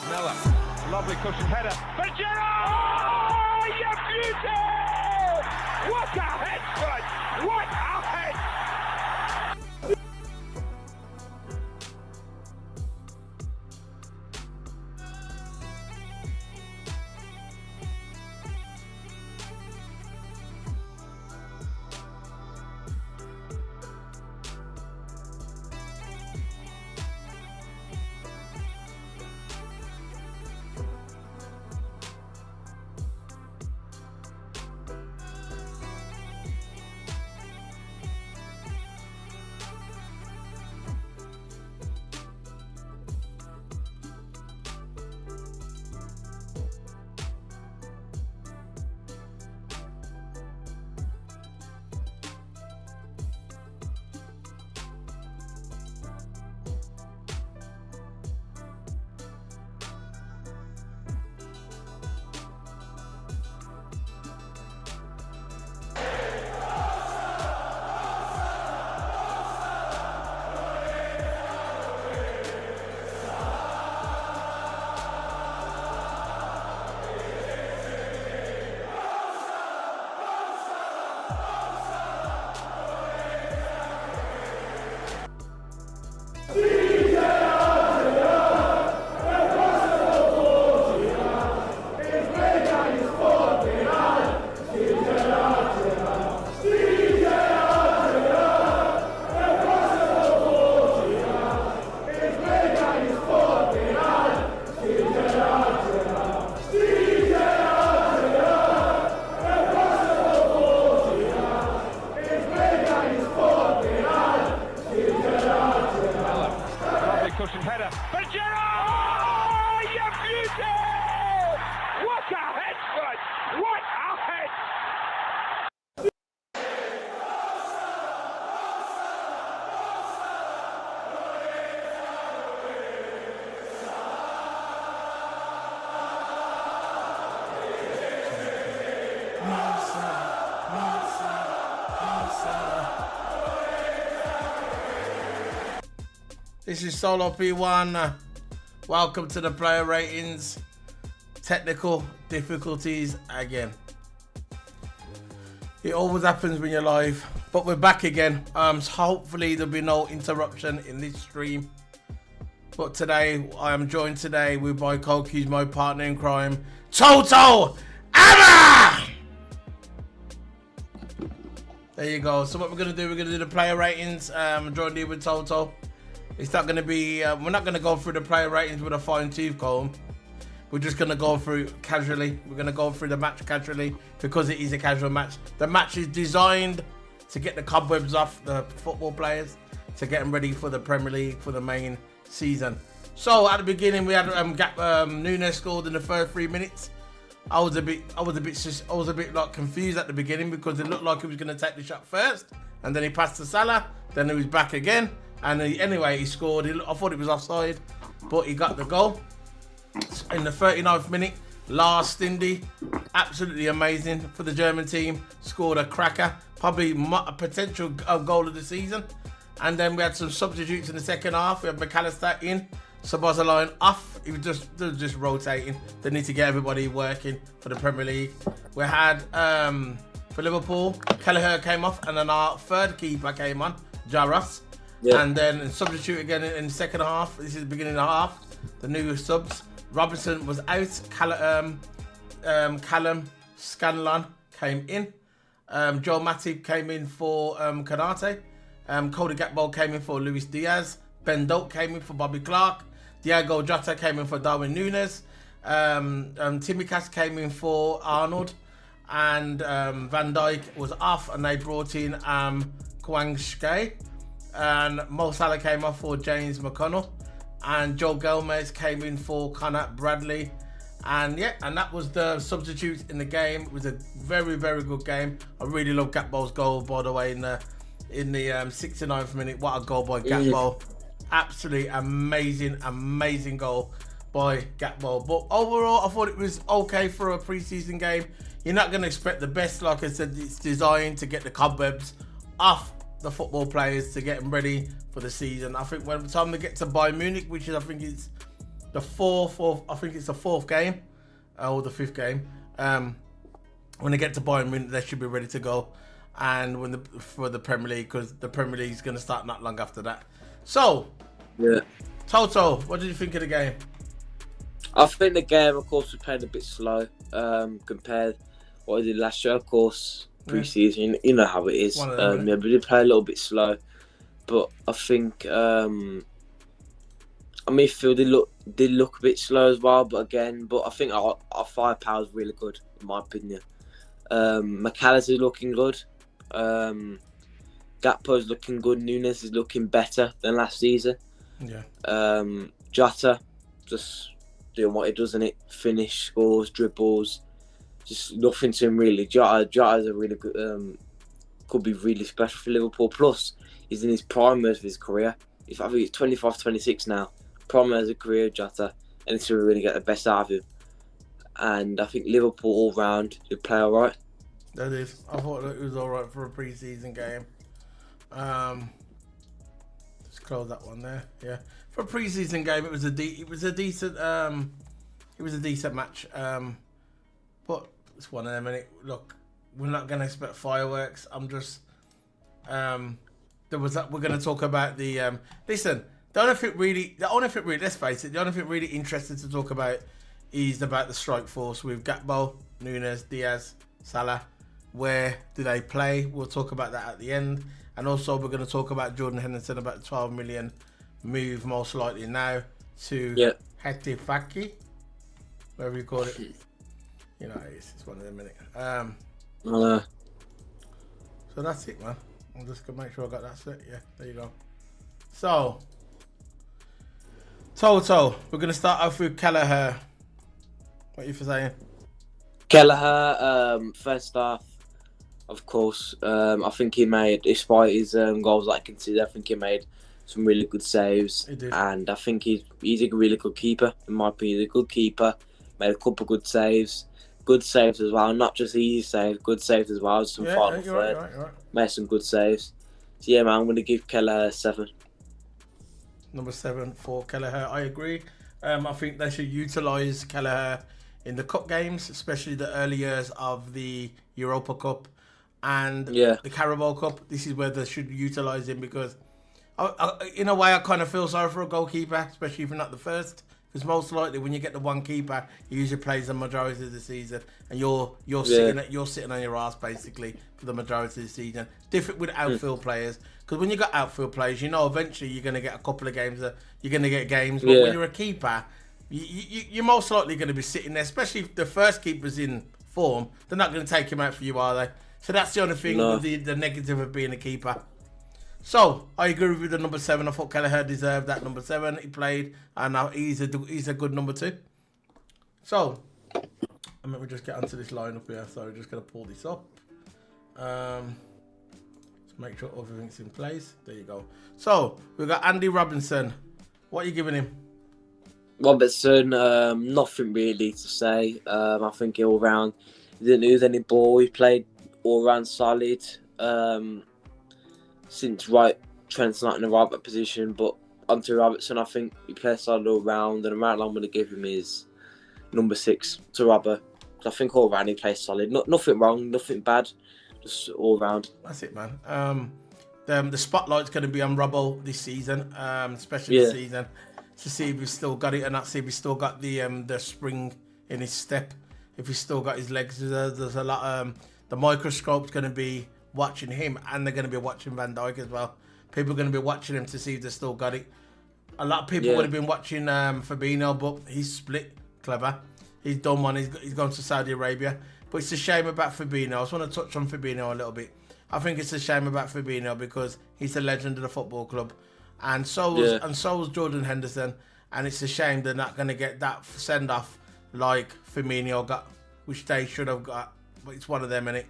Miller, lovely cushion header. For Gerrard! Oh, you beauty! What a head, son! What a head! Cushion header. For Gerrard! Oh, you beauty! What a head, son! What a head! This is Solo P1. Welcome to the player ratings. Technical difficulties again. It always happens when you're live, but we're back again. So hopefully there'll be no interruption in this stream. But today, I am joined today with my co-keys, my partner in crime, TOTO Emma! There you go. So what we're gonna do, we're gonna do the player ratings. I'm joined here with TOTO. It's not going to be, we're not going to go through the player ratings with a fine tooth comb. We're just going to go through casually. We're going to go through the match casually because it is a casual match. The match is designed to get the cobwebs off the football players, to get them ready for the Premier League, for the main season. So at the beginning, we had Nunes scored in the first 3 minutes. I was a bit like confused at the beginning because it looked like he was going to take the shot first, and then he passed to Salah. Then he was back again. And anyway, he scored. I thought it was offside, but he got the goal. In the 39th minute, Lars Stindl, absolutely amazing for the German team, scored a cracker, probably a potential goal of the season. And then we had some substitutes in the second half. We had McAllister in, Szoboszlai off. They were just rotating. They need to get everybody working for the Premier League. We had, for Liverpool, Karlsruher came off, and then our third keeper came on, Jaros. Yeah. And then substitute again in the second half. This is the beginning of the half. The new subs. Robinson was out. Callum Scanlon came in. Joe Matip came in for Kanate. Cody Gakpo came in for Luis Diaz. Ben Doak came in for Bobby Clark. Diego Jota came in for Darwin Núñez. Tsimikas came in for Arnold. And Van Dijk was off, and they brought in Kwang Shke. And Mo Salah came off for James McConnell, and Joe Gomez came in for Connor Bradley, and yeah, and that was the substitute in the game. It was a very, very good game. I really love Gakpo's goal, by the way, in the 69th minute. What a goal by Gakpo! Absolutely amazing goal by Gakpo. But overall, I thought it was okay for a pre-season game. You're not going to expect the best. Like I said, it's designed to get the cobwebs off the football players, to get them ready for the season. I think when the time they get to Bayern Munich, which is, I think it's the fourth, or I think it's the fourth game, or the fifth game. When they get to Bayern Munich, they should be ready to go. And for the Premier League, because the Premier League is going to start not long after that. So, Yeah. Toto, what did you think of the game? I think the game, of course, we played a bit slow compared what we did last year. Of course, pre-season, you know how it is. Yeah, we did play a little bit slow, but I think our midfield did look a bit slow as well. But I think our firepower is really good, in my opinion. McAllister's looking good. Gakpo's looking good. Nunes is looking better than last season. Yeah. Jota just doing what he does in it. Finish, scores, dribbles. Just nothing to him really. Jota's a really good. Could be really special for Liverpool. Plus, he's in his prime of his career. I think he's 25, 26 now. Prime of his career, Jota, and it's to really get the best out of him. And I think Liverpool all round did play all right. That is. I thought it was all right for a pre-season game. Let's close that one there. Yeah, for a pre-season game, it was a decent match. But it's one of them. And look, we're not going to expect fireworks. I'm just we're going to talk about the listen. The only thing really, let's face it, the only thing really interesting to talk about is about the strike force with Gakpo, Nunes, Diaz, Salah. Where do they play? We'll talk about that at the end. And also we're going to talk about Jordan Henderson, about the 12 million move most likely now to Hetifaki, whatever you call it. You know, it's one of them, innit? So that's it, man. I'm just going to make sure I got that set. Yeah, there you go. So, Toto, we're going to start off with Kelleher. What are you for saying? Kelleher, first half, of course, I think he made, despite his goals that I conceded, I think he made some really good saves. He did. And I think he's a really good keeper, in my opinion. He's a good keeper, made a couple good saves. Good saves as well, not just easy saves, good saves as well. Some final third. Right. Made some good saves. So yeah, man, I'm going to give Kelleher 7. Number 7 for Kelleher. I agree. I think they should utilise Kelleher in the cup games, especially the early years of the Europa Cup and the Carabao Cup. This is where they should utilise him because, in a way, I kind of feel sorry for a goalkeeper, especially if you're not the first. Because most likely, when you get the one keeper, he usually plays the majority of the season, and you're sitting on your ass basically for the majority of the season. Different with outfield players, because when you got outfield players, you know eventually you're going to get a couple of games. You're going to get games, but when you're a keeper, you're most likely going to be sitting there, especially if the first keeper's in form. They're not going to take him out for you, are they? So that's the only thing with the negative of being a keeper. So I agree with the number 7. I thought Kelleher deserved that number 7. He played, and now he's a good number 2. So let me just get onto this lineup here. So we're just going to pull this up. Let's make sure everything's in place. There you go. So we've got Andy Robinson. What are you giving him? Robertson, nothing really to say. I think all round, he didn't lose any ball. He played all round solid. Since Trent's not in the right back position, but onto Robertson, I think he plays solid all round. And the amount I'm going to give him is number 6 to Robert. I think all round he plays solid. Nothing wrong, nothing bad, just all round. That's it, man. The spotlight's going to be on Robbo this season, especially this season, to see if he's still got it and not see if he's still got the spring in his step. If he's still got his legs, there's a lot. The microscope's going to be watching him, and they're going to be watching Van Dijk as well. People are going to be watching him to see if they still got it. A lot of people would have been watching Fabinho, but he's split. Clever. He's done one. He's gone to Saudi Arabia. But it's a shame about Fabinho. I just want to touch on Fabinho a little bit. I think it's a shame about Fabinho because he's a legend of the football club, and so was Jordan Henderson. And it's a shame they're not going to get that send off like Firmino got, which they should have got. But it's one of them, innit?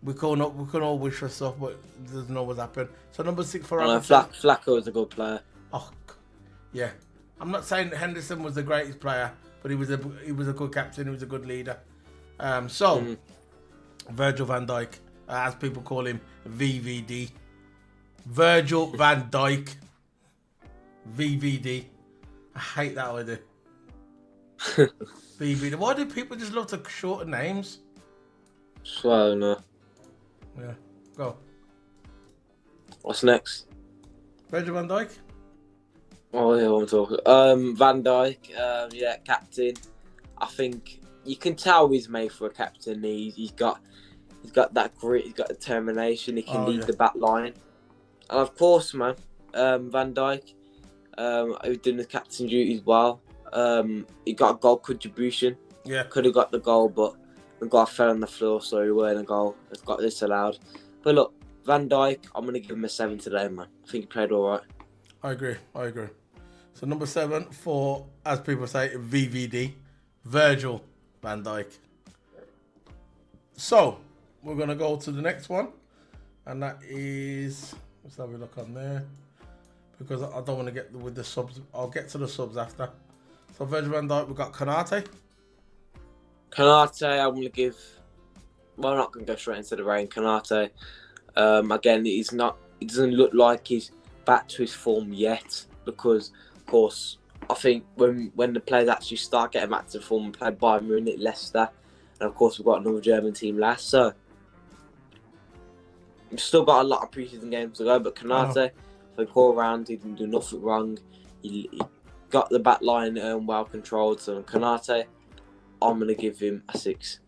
We can all wish for stuff, but it doesn't always happen. So number 6 for Robertson. Flacco is a good player. Oh, yeah. I'm not saying Henderson was the greatest player, but he was a good captain. He was a good leader. Virgil van Dijk, as people call him, VVD. Virgil van Dijk, VVD. I hate that idea. BB. Why do people just love to shorten names? So, no. Yeah. Go. What's next? Virgil van Dijk. Oh, yeah, what I'm talking. Van Dijk, yeah, captain. I think you can tell he's made for a captain. He's got that grit. He's got determination. He can lead the back line. And of course, man, Van Dijk, he was doing the captain duties well. He got a goal contribution. Yeah. Could have got the goal, but the guy fell on the floor, so he weren't a goal. It's got this allowed. But look, Van Dijk, I'm gonna give him a 7 today, man. I think he played all right. I agree. So number 7 for, as people say, VVD, Virgil van Dijk. So we're gonna go to the next one, and that is, let's have a look on there, because I don't want to get with the subs. I'll get to the subs after. So Virgil van Dijk, we've got Konate. Konate, I'm gonna give. Well, I'm not gonna go straight into the rain. Konate, again, he doesn't look like he's back to his form yet, because, of course, I think when the players actually start getting back to form and play Bayern Munich, Leicester, and of course we've got another German team last, so we've still got a lot of pre-season games to go. But Konate, for all round, he didn't do nothing wrong. He got the back line well controlled. So Konate, I'm gonna give him a 6.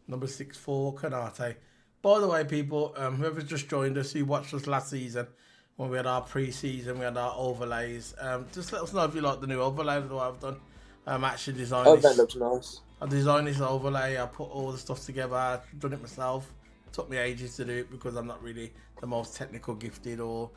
Number 6 for Konate. By the way, people, whoever's just joined us, who watched us last season when we had our pre-season, we had our overlays. Just let us know if you like the new overlay that I've done. Actually designed this. That looks nice. I designed this overlay. I put all the stuff together. I've done it myself. It took me ages to do it because I'm not really the most technical gifted or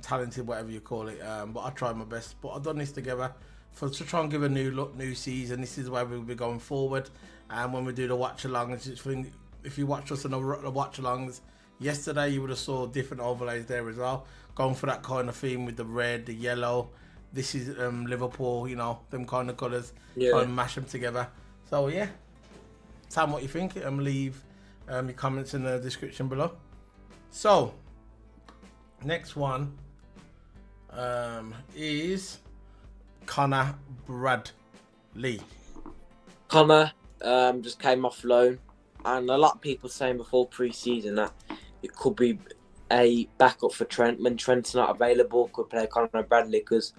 talented, whatever you call it. But I tried my best. But I've done this together to try and give a new look, new season. This is where we'll be going forward. And when we do the watch-alongs, if you watched us on the watch-alongs yesterday, you would have saw different overlays there as well. Going for that kind of theme with the red, the yellow. This is Liverpool, them kind of colours. Yeah. Try and mash them together. So, yeah. Tell me what you think. Leave your comments in the description below. So, next one is Connor Bradley. Connor just came off loan, and a lot of people saying before pre-season that it could be a backup for Trent when Trent's not available. Could play Connor Bradley because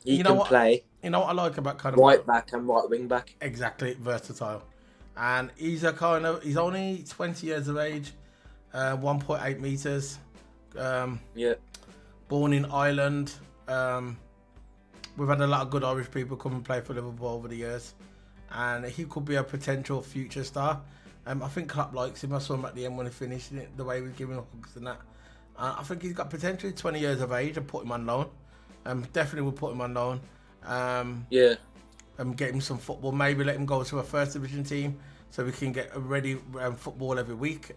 he can play. You know what I like about Connor right back and right wing back. Exactly, versatile, and he's only 20 years of age, 1.8 meters. Born in Ireland. We've had a lot of good Irish people come and play for Liverpool over the years, and he could be a potential future star. I think Klopp likes him. I saw him at the end when he finished it, the way he was giving hugs and that. I think he's got potential. 20 years of age. I'd put him on loan. Definitely would put him on loan. Get him some football. Maybe let him go to a first division team so we can get a ready football every week.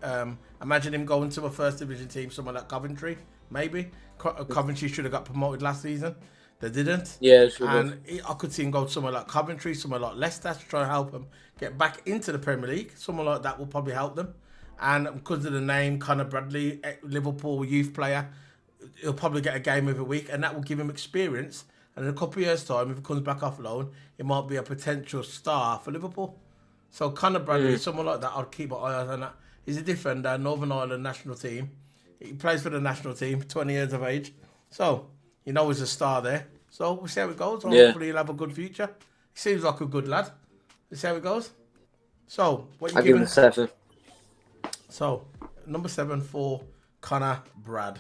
Imagine him going to a first division team, somewhere like Coventry. Maybe Coventry should have got promoted last season. They didn't. Yeah, sure. And I could see him go somewhere like Coventry, somewhere like Leicester to try and help them get back into the Premier League. Someone like that will probably help them. And because of the name, Connor Bradley, Liverpool youth player, he'll probably get a game every week, and that will give him experience. And in a couple of years' time, if he comes back off loan, he might be a potential star for Liverpool. So Connor Bradley, someone like that, I'd keep an eye on that. He's a defender, Northern Ireland national team. He plays for the national team, 20 years of age. So, he's a star there. So we'll see how it goes. Hopefully he'll have a good future. He seems like a good lad. We'll see how it goes. So, what you giving? I give him a 7. So, number 7 for Connor Brad.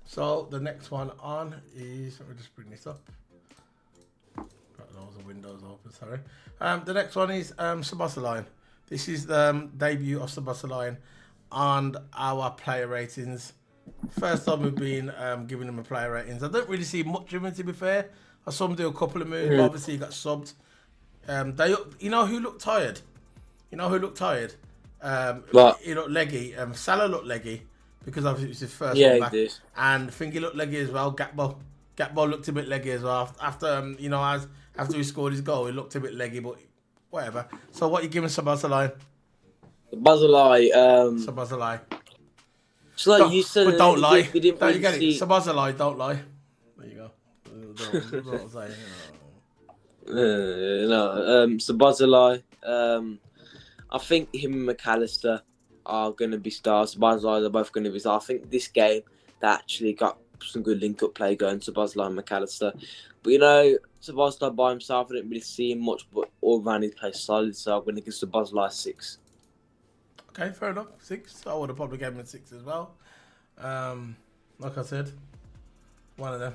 So, the next one on is... Let me just bring this up. Got loads of windows open, sorry. The next one is Szoboszlai. This is the debut of Szoboszlai on our player ratings. First time we've been giving him a player ratings. I don't really see much of him, to be fair. I saw him do a couple of moves, but obviously he got subbed. You know who looked tired? What? He looked leggy. Salah looked leggy because obviously it was his first one back. Yeah, he did. And I think he looked leggy as well. Gakpo looked a bit leggy as well. After he scored his goal, he looked a bit leggy, but whatever. So what are you giving Szoboszlai? Szoboszlai. So like you said, but don't lie. We didn't Don't really you get it? see... Szoboszlai, don't lie. There you go. don't say. Szoboszlai, I think him and McAllister are going to be stars. Szoboszlai, they're both going to be stars. I think this game, they actually got some good link-up play going, Szoboszlai and McAllister. But, Szoboszlai by himself, I didn't really see him much, but all around he plays solid, so I'm going to give Szoboszlai 6. Okay, fair enough. 6. I would have probably given him 6 as well. Like I said, one of them.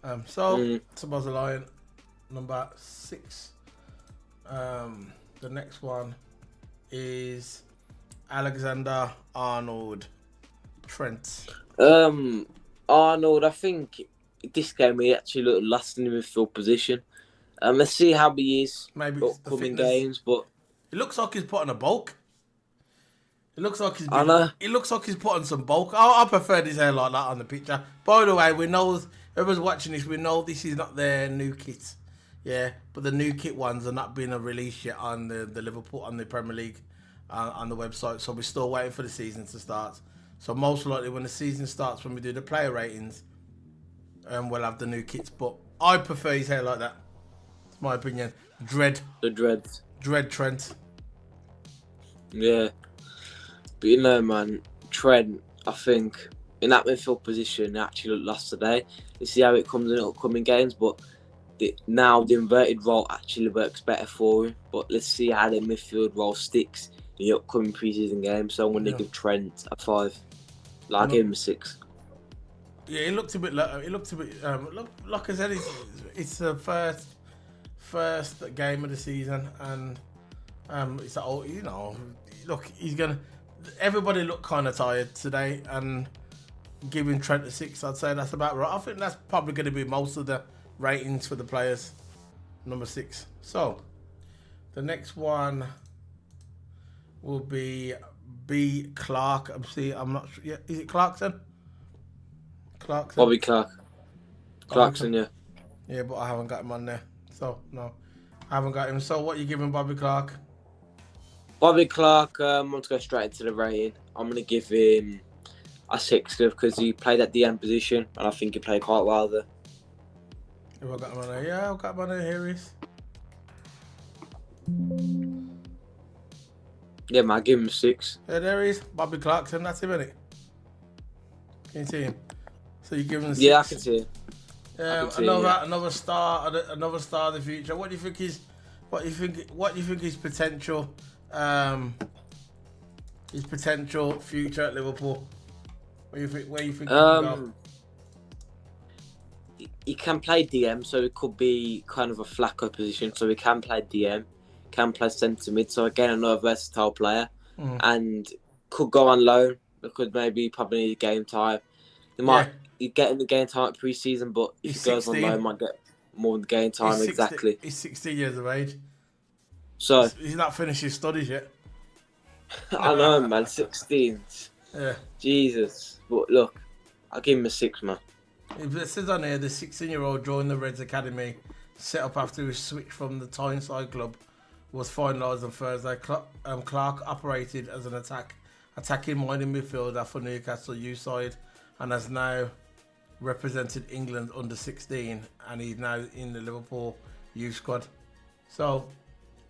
Szoboszlai, number 6. The next one is Alexander Arnold Trent. Arnold, I think this game he actually looked last in the midfield position. Let's see how he is Maybe upcoming games, but it looks like he's putting a bulk. It looks like he's put on some bulk. I prefer his hair like that on the picture. By the way, we know whoever's watching this, we know this is not their new kit. Yeah, but the new kit ones are not being released yet on the Liverpool, on the Premier League, on the website. So we're still waiting for the season to start. So most likely when the season starts, when we do the player ratings, we'll have the new kits. But I prefer his hair like that. It's my opinion. The dreads. Dread Trent. Yeah. But man, Trent, I think in that midfield position, he actually looked lost today. You see how it comes in upcoming games, but now the inverted role actually works better for him. But let's see how the midfield role sticks in the upcoming preseason games. So I'm going to give Trent a 5. I'll give him a 6. Yeah, it looked a bit. Like I said, it's the first game of the season, and it's look, he's gonna. Everybody looked kind of tired today, and giving Trent a 6, I'd say that's about right. I think that's probably going to be most of the ratings for the players. Number 6. So the next one will be B. Clark. I'm not sure. Yeah, is it Clarkson? Bobby Clarkson, yeah. Yeah, but I haven't got him on there. So no, I haven't got him. So what are you giving Bobby Clark? Bobby Clark, I'm going to go straight into the rating. I'm going to give him a 6 because he played at the end position and I think he played quite well there. Have I got him on there? Yeah, I've got him on there. Here he is. Yeah, man, I'll give him a 6. Yeah, there he is. Bobby Clarkson, that's him, isn't it? Can you see him? So you give him a 6? Yeah, I can see him. Another star of the future. What do you think his potential future at Liverpool? Where you think he can go? He can play DM, so it could be kind of a Flacco position. So he can play DM, can play centre mid. So again, another versatile player, and could go on loan because maybe probably need game time. He might get in the game time at pre-season, but if he goes 16. On loan, might get more of the game time. Exactly. He's 16 years of age, so he's not finished his studies yet. I know, man. 16. Yeah. Jesus, but look, I'll give him a 6, man. It says on here, the 16-year-old joined the Reds Academy, set up after his switch from the Tyneside club, was finalised on Thursday. Clark operated as an attacking-minded midfielder for Newcastle youth side, and has now represented England under 16, and he's now in the Liverpool youth squad. So,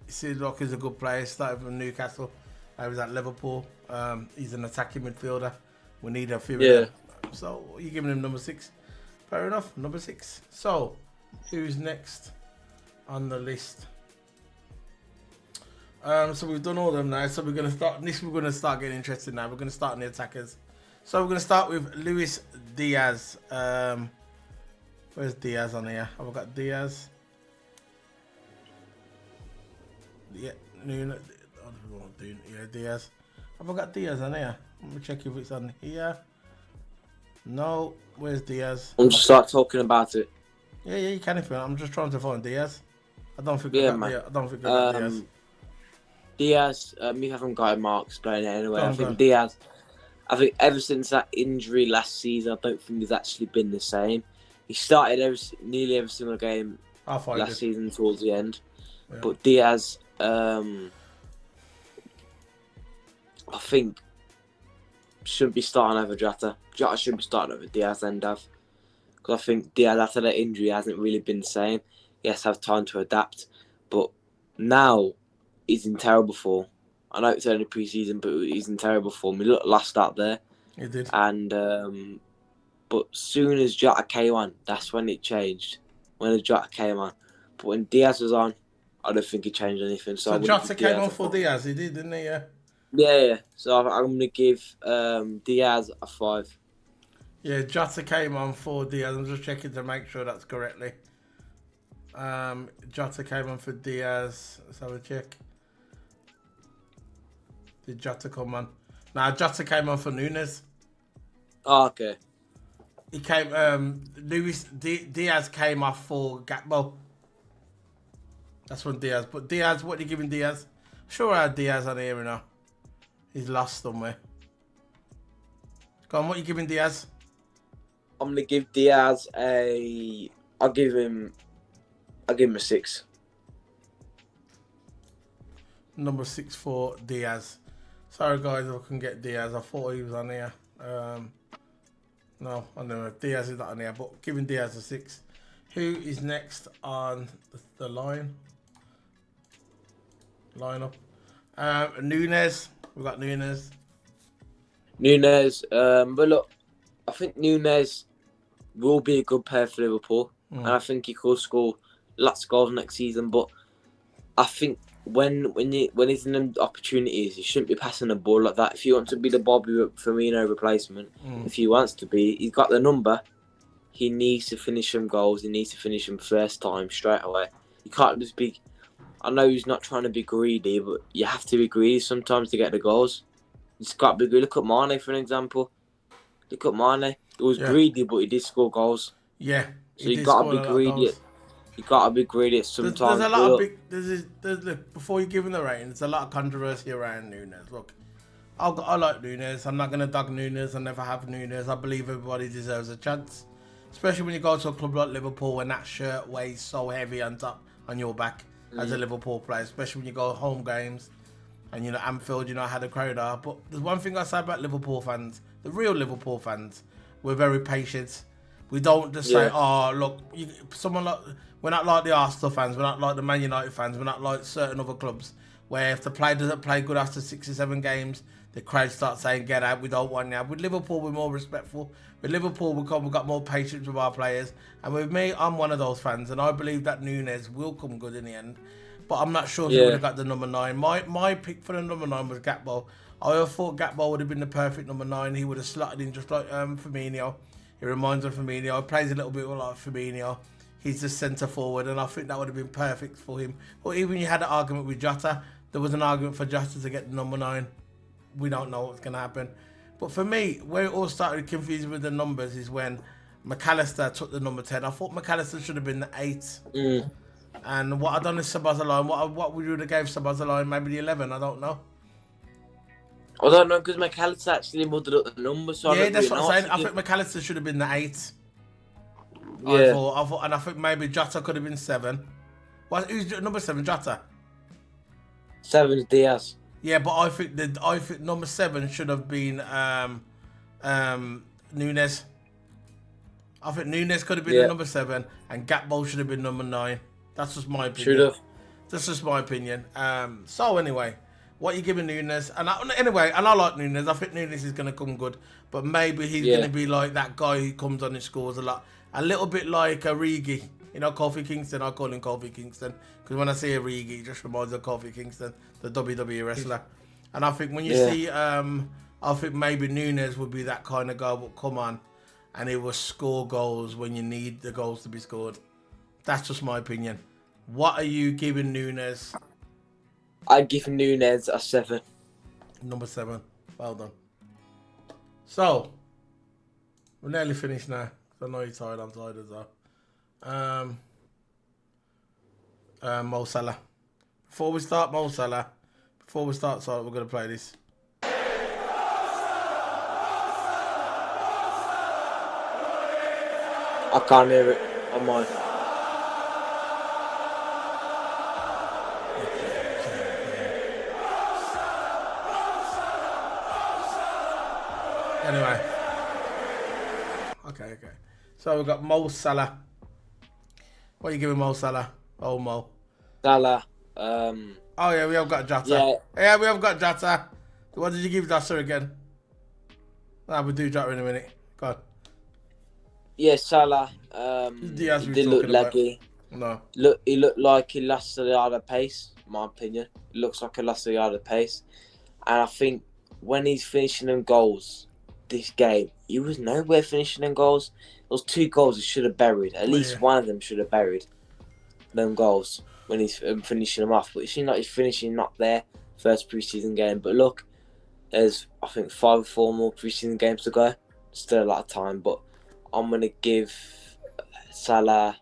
it seems like he's a good player. Started from Newcastle, he was at Liverpool. He's an attacking midfielder. We need a few of them. So, you're giving him number 6. Fair enough, number 6. So, who's next on the list? So we've done all of them now. So we're going to start getting interested now. We're going to start on the attackers. So we're going to start with Luis Diaz. Where's Diaz on here? Have I got Diaz? Yeah, Diaz. Have I got Diaz on here? Let me check if it's on here. No, where's Diaz? I'm just start talking about it. Yeah, you can if you want. I'm just trying to find Diaz. I don't think I got Diaz. Diaz, you haven't got him, Mark, explain it anyway. Diaz, I think ever since that injury last season, I don't think he's actually been the same. He started nearly every single game last season towards the end. Yeah. But Diaz, I think, shouldn't be starting over Jota. Jota shouldn't be starting over Diaz and Dav. because I think Diaz after that injury hasn't really been the same. He has to have time to adapt, but now he's in terrible form. I know it's only pre-season, but he's in terrible form. He looked lost out there. He did. And but soon as Jota came on, that's when it changed. When Jota came on, but when Diaz was on, I don't think he changed anything. So Jota came on for Diaz. He did, didn't he? Yeah. Yeah. So I'm going to give Diaz a 5. Yeah, Jota came on for Diaz. I'm just checking to make sure that's correctly. Jota came on for Diaz. Let's have a check. Did Jota come on? Nah, Jota came on for Nunes. Oh, okay. He came. Diaz came off for Gakpo. That's when Diaz. But Diaz, what are you giving Diaz? Sure, I had Diaz on here now. He's lost somewhere. Go on, what are you giving Diaz? I'm gonna give Diaz a. I'll give him a 6. Number 6 for Diaz. Sorry guys, I couldn't get Diaz. I thought he was on here. No, I don't know. Diaz is not on here, but giving Diaz a 6. Who is next on the line? Lineup. Nunes. We've got Nunes. But look, I think Nunes will be a good player for Liverpool, and I think he could score lots of goals next season. But I think when he's in them opportunities, he shouldn't be passing the ball like that. If he wants to be the Bobby Firmino replacement, if he wants to be, he's got the number. He needs to finish some goals. He needs to finish them first time straight away. You can't just be. I know he's not trying to be greedy, but you have to be greedy sometimes to get the goals. It's got to be good. Look at Mane for an example. Look at Mane. He was greedy, but he did score goals. Yeah. So you got to be greedy. You got to be greedy sometimes. There's a lot of big. Look, before you give him the rating, there's a lot of controversy around Nunes. Look, I like Nunes. I'm not going to dog Nunes. I never have Nunes. I believe everybody deserves a chance, especially when you go to a club like Liverpool and that shirt weighs so heavy on top on your back as a Liverpool player, especially when you go home games and Anfield, how the crowd are. But there's one thing I say about Liverpool fans, the real Liverpool fans, we're very patient. We don't just say, oh, look, we're not like the Arsenal fans, we're not like the Man United fans, we're not like certain other clubs where if the player doesn't play good after 6 or 7 games, the crowd starts saying, get out, we don't want you. With Liverpool, we're more respectful. With Liverpool, we've got more patience with our players. And with me, I'm one of those fans, and I believe that Nunes will come good in the end. But I'm not sure if he would have got the number 9. My pick for the number 9 was Gakpo. I thought Gakpo would have been the perfect number 9. He would have slotted in just like Firmino. He reminds me of Firmino. He plays a little bit like Firmino. He's the centre forward, and I think that would have been perfect for him. Or even you had an argument with Jota. There was an argument for Jota to get the number 9. We don't know what's going to happen. But for me, where it all started confusing with the numbers is when McAllister took the number 10. I thought McAllister should have been the 8. And what I done is Sabazalai. What would you have gave Sabazalai? Maybe the 11. I don't know. I don't know because McAllister actually muddled up the numbers. So yeah, that's what I'm saying. I think McAllister should have been the 8. Yeah. I thought, and I think maybe Jota could have been 7. Who's number 7? Jota. 7 is Diaz. Yeah, but I think number 7 should have been Nunes. I think Nunes could have been the number 7, and Gakpo should have been number 9. That's just my opinion. Should have. That's just my opinion. So anyway, what you giving Nunes? And I like Nunes. I think Nunes is going to come good, but maybe he's going to be like that guy who comes on and scores a lot. A little bit like Origi. Kofi Kingston. I call him Kofi Kingston because when I see Origi, it just reminds me of Kofi Kingston, the WWE wrestler. And I think when you see, I think maybe Nunes would be that kind of guy. But come on, and he will score goals when you need the goals to be scored. That's just my opinion. What are you giving Nunes? I give Nunes a 7. Number 7. Well done. So we're nearly finished now. I know you're tired. I'm tired as well. Mo Salah. Before we start, we're going to play this. I can't hear it on mine. Anyway. Okay. So we've got Mo Salah. What are you giving Mo Salah? Oh, Mo. Salah. Oh, yeah, we have got Jota. Yeah. Yeah, we have got Jota. What did you give Jota again? Nah, we'll do Jota in a minute. Go on. Yeah, Salah. Diaz He we did look talking about. laggy. No. He looked like he lost a yard of pace, in my opinion. It looks like he lost a yard of pace. And I think when he's finishing them goals this game, he was nowhere finishing them goals. Those 2 goals he should have buried. At least one of them should have buried them goals when he's finishing them off. But it seems like he's finishing not there, first pre-season game. But look, there's, I think, 5 or 4 more pre-season games to go. Still a lot of time, but I'm going to give Salah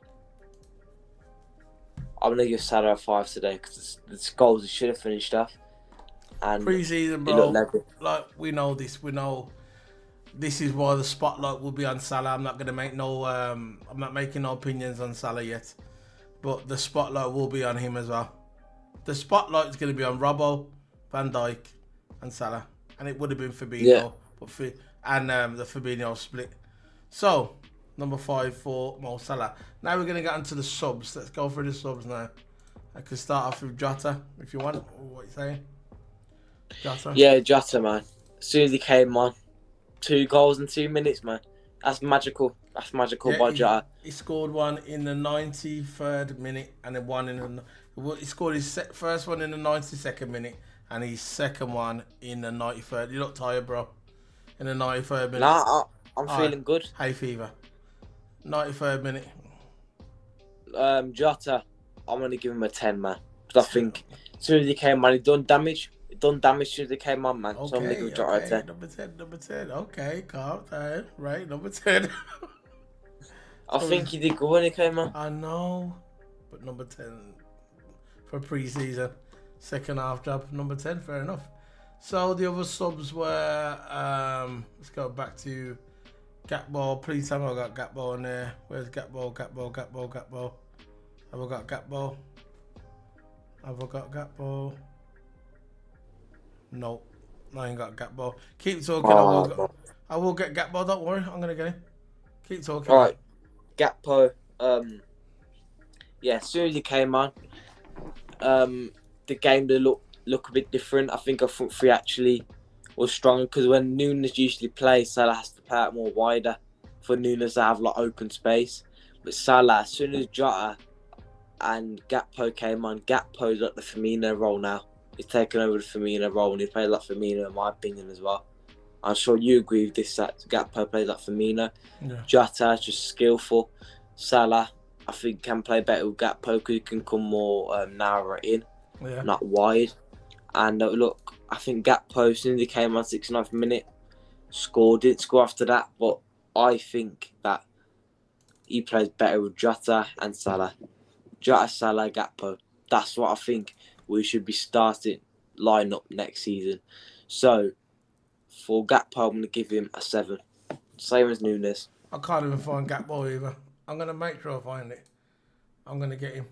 a 5 today because the goals he should have finished off. And Pre-season, bro. Like, we know this. We know this is why the spotlight will be on Salah. I'm not going to make I'm not making no opinions on Salah yet. But the spotlight will be on him as well. The spotlight is going to be on Robbo, Van Dijk, and Salah. And it would have been Fabinho, and the Fabinho split. So, number 5 for Mo Salah. Now we're going to get into the subs. Let's go through the subs now. I could start off with Jota, if you want. What are you saying? Jota? Yeah, Jota, man. As soon as he came on, 2 goals in 2 minutes, man. That's magical. That's magical by Jota. He scored one in the 93rd minute and then one he scored his first one in the 92nd minute and his second one in the 93rd. You look tired, bro. In the 93rd minute. Nah, I'm feeling good. Hay fever. 93rd minute. Jota, I'm going to give him a 10, man. Because I think as soon as he came on, he done damage. As soon as he came on, man. Okay, so I'm going to give Jota a 10. Number 10. Okay, calm down. Right, number 10. I think he did good when he came on. I know. But number 10 for pre-season. Second half job. Number 10, fair enough. So the other subs were, let's go back to Gakpo. Please tell me I got Gakpo in there. Where's Gakpo? Have I got Gakpo? Have I got Gakpo? No, I ain't got Gakpo. Keep talking. I will get Gakpo. Don't worry, I'm gonna get him. Keep talking. All right, Gakpo. Yeah, as soon as he came on, the game did look a bit different. I think our front three actually was stronger because when Nunes usually plays, Salah has to play out more wider for Nunes to have like open space. But Salah, as soon as Jota and Gakpo came on, Gakpo's like the Firmino role now. He's taken over the Firmino role and he plays like Firmino in my opinion as well. I'm sure you agree with this, that Gakpo plays like Firmino. Yeah. Jota is just skillful. Salah, I think, can play better with Gakpo because he can come more narrow in, not wide. And look, I think Gakpo, as soon as he came on 69th minute, didn't score after that, but I think that he plays better with Jota and Salah. Jota, Salah, Gakpo. That's what I think we should be starting line up next season. So, for Gakpo, I'm going to give him a 7. Same as Nunes. I can't even find Gakpo either. I'm going to make sure I find it. I'm going to get him.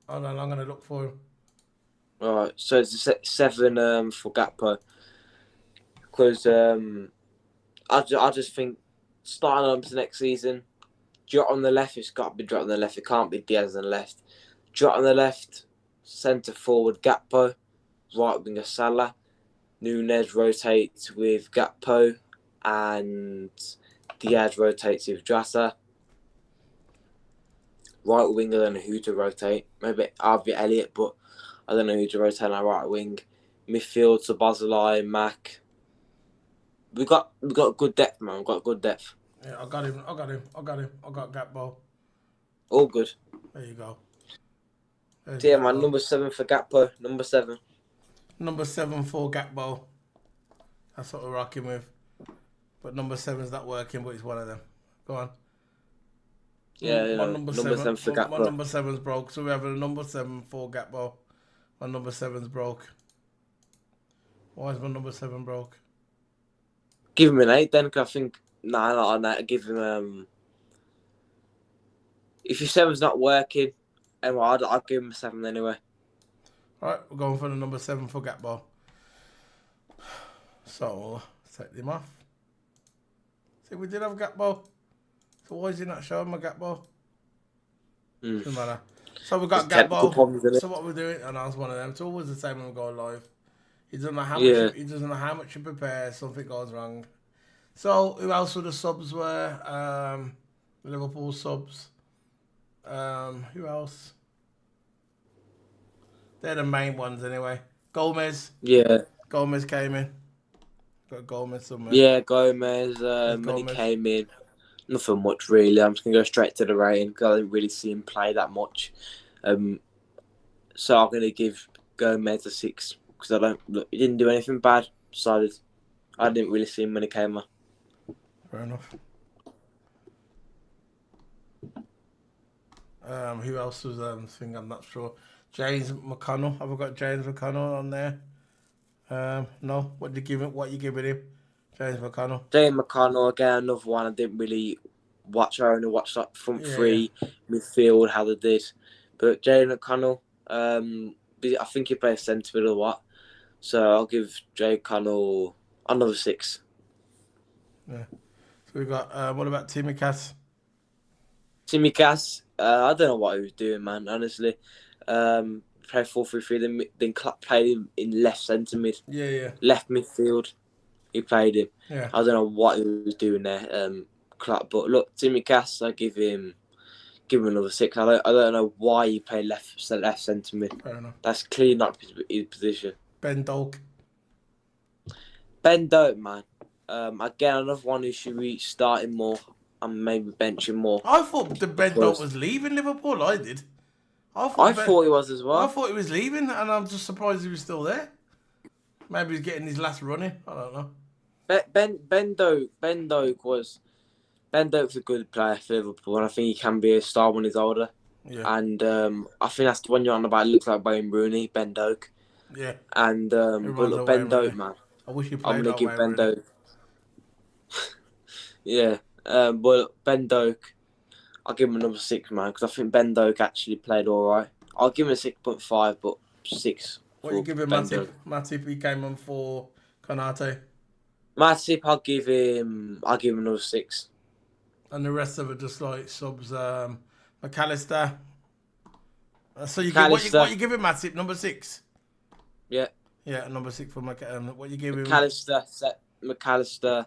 Hold on, I'm going to look for him. Alright, so it's a 7 for Gakpo. Because I just think starting on to next season, Jota on the left, it's got to be Jota on the left. It can't be Diaz on the left. Jota on the left, centre forward Gakpo, right winger Salah. Nunes rotates with Gakpo and Diaz rotates with Jota. Right winger, I don't know who to rotate. Maybe Harvey Elliott, but I don't know who to rotate on our right wing. Midfield, Szoboszlai, Mac. We got good depth, man. We've got good depth. Yeah, I got him. I got Gakpo. All good. There you go. So yeah, man, number 7 for Gakpo. Number 7. Number 7 for Gakpo. That's what we're rocking with. But number 7's not working, but it's one of them. Go on. Yeah, my number 7 for Gakpo. My number 7's broke, so we have a number 7 for Gakpo. My number 7's broke. Why is my number 7 broke? Give him an 8 then, because I think... Nah, not on that. Give him... If your 7's not working, I'll give him a 7 anyway. Alright, we're going for the number 7 for Gakpo. So, let's take him off. See, we did have Gakpo. So why is he not showing my gap ball? Mm. Doesn't matter. So we got It's gap technical ball. problems, isn't it? So what we're doing, and I was one of them. It's always the same when we go live. He doesn't know how Yeah. much. He doesn't know how much you prepare. Something goes wrong. So who else were the subs were? Liverpool subs. Who else? They're the main ones anyway. Gomez. Yeah. Gomez came in. Got Gomez somewhere. Yeah, Gomez, when he Gomez. came in, nothing much really. I'm just going to go straight to the rating because I didn't really see him play that much. So I'm going to give Gomez a 6 because he didn't do anything bad. So I didn't really see him when he came on. Fair enough. Who else was thing? I'm not sure. James McConnell. Have I got James McConnell on there? No. What you giving him? James McConnell. James McConnell again, another one I didn't really watch. I only watched like front three, midfield, how they did. But James McConnell, I think he plays centre mid a lot. So I'll give James McConnell another 6. Yeah. So we got what about Timmy Cass? Timmy Cass, I don't know what he was doing, man. Honestly, played 4-3-3. Then Klopp played him in left centre mid. Yeah. Left midfield. He played him. Yeah. I don't know what he was doing there, Klopp. But look, Timmy Cass, I give him another 6. I don't know why he played left centre mid. Fair enough. That's clearly not his position. Ben Doak. Ben Doak, man. Again, another one who should be starting more and maybe benching more. I thought the Ben Doak was leaving Liverpool. I did. I thought he was as well. I thought he was leaving, and I'm just surprised he was still there. Maybe he's getting his last run in. I don't know. Ben Doak's a good player for Liverpool, and I think he can be a star when he's older. Yeah. And I think that's the one you're on about. It looks like Wayne Rooney, Ben Doak. Yeah. And but look, Ben Doak, man. I wish he played. I'm gonna give Ben Doak. Yeah. But Ben Doak, I'll give him another 6, man, because I think Ben Doak actually played all right. I'll give him a 6.5, but 6. What you give him, Matip? Matip, he came on for Konate. Matip, I'll give him another 6. And the rest of it just like subs. McAllister. So you McAllister. give what you give him, Matip? Number 6. Yeah. Yeah, number 6 for McAllister. What you give him? McAllister.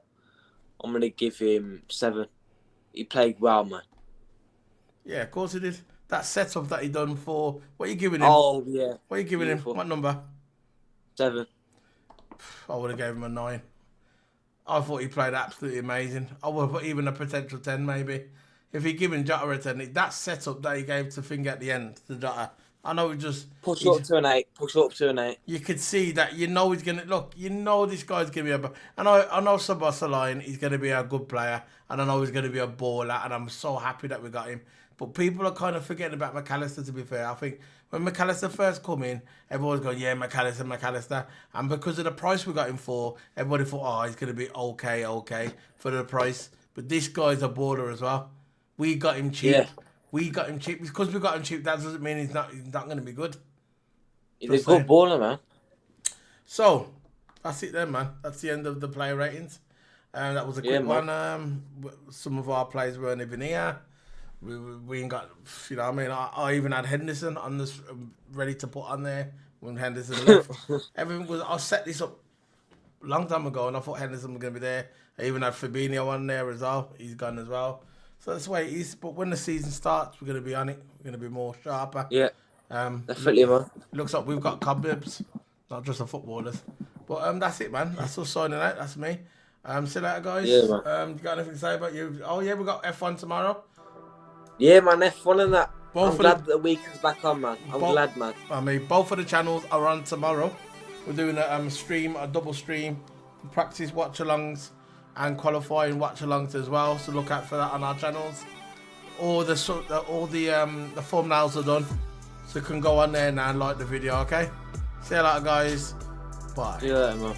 I'm gonna give him 7. He played well, man. Yeah, of course he did. That setup that he done for. What are you giving him? Oh yeah. What are you giving Beautiful. him? What number? 7. I would have gave him a 9. I thought he played absolutely amazing. I would have put even a potential 10 maybe. If he given Jota a 10, that setup that he gave to Finger at the end, to Jota, I know it just... Push up to an 8. Push up to an 8. You could see that, he's going to... Look, this guy's going to be a... And I know Szoboszlai, he's going to be a good player, and I know he's going to be a baller, and I'm so happy that we got him. But people are kind of forgetting about McAllister, to be fair. I think when McAllister first come in, everyone's going, yeah, McAllister. And because of the price we got him for, everybody thought, oh, he's going to be okay for the price. But this guy's a baller as well. We got him cheap. Yeah. We got him cheap. Because we got him cheap, that doesn't mean he's not going to be good. He's a good baller, man. So, that's it then, man. That's the end of the player ratings. That was a quick one. Some of our players weren't even here. We ain't got, you know what I mean? I even had Henderson on this, ready to put on there when Henderson left. Everything was, I set this up a long time ago and I thought Henderson was going to be there. I even had Fabinho on there as well. He's gone as well. So that's the way it is. But when the season starts, we're going to be on it. We're going to be more sharper. Yeah. Definitely, man. Looks like we've got cobwebs, not just the footballers. But that's it, man. That's us signing out. That's me. See you later, guys. Yeah, man. You got anything to say about you? Oh, yeah, we got F1 tomorrow. Yeah, man, F1 and that. Both I'm glad the weekend's back on, man. I'm glad, man. I mean, both of the channels are on tomorrow. We're doing a double stream, practice watch-alongs and qualifying watch-alongs as well. So look out for that on our channels. All the thumbnails are done, so you can go on there now and like the video. Okay. See you later, guys. Bye. See you later, man.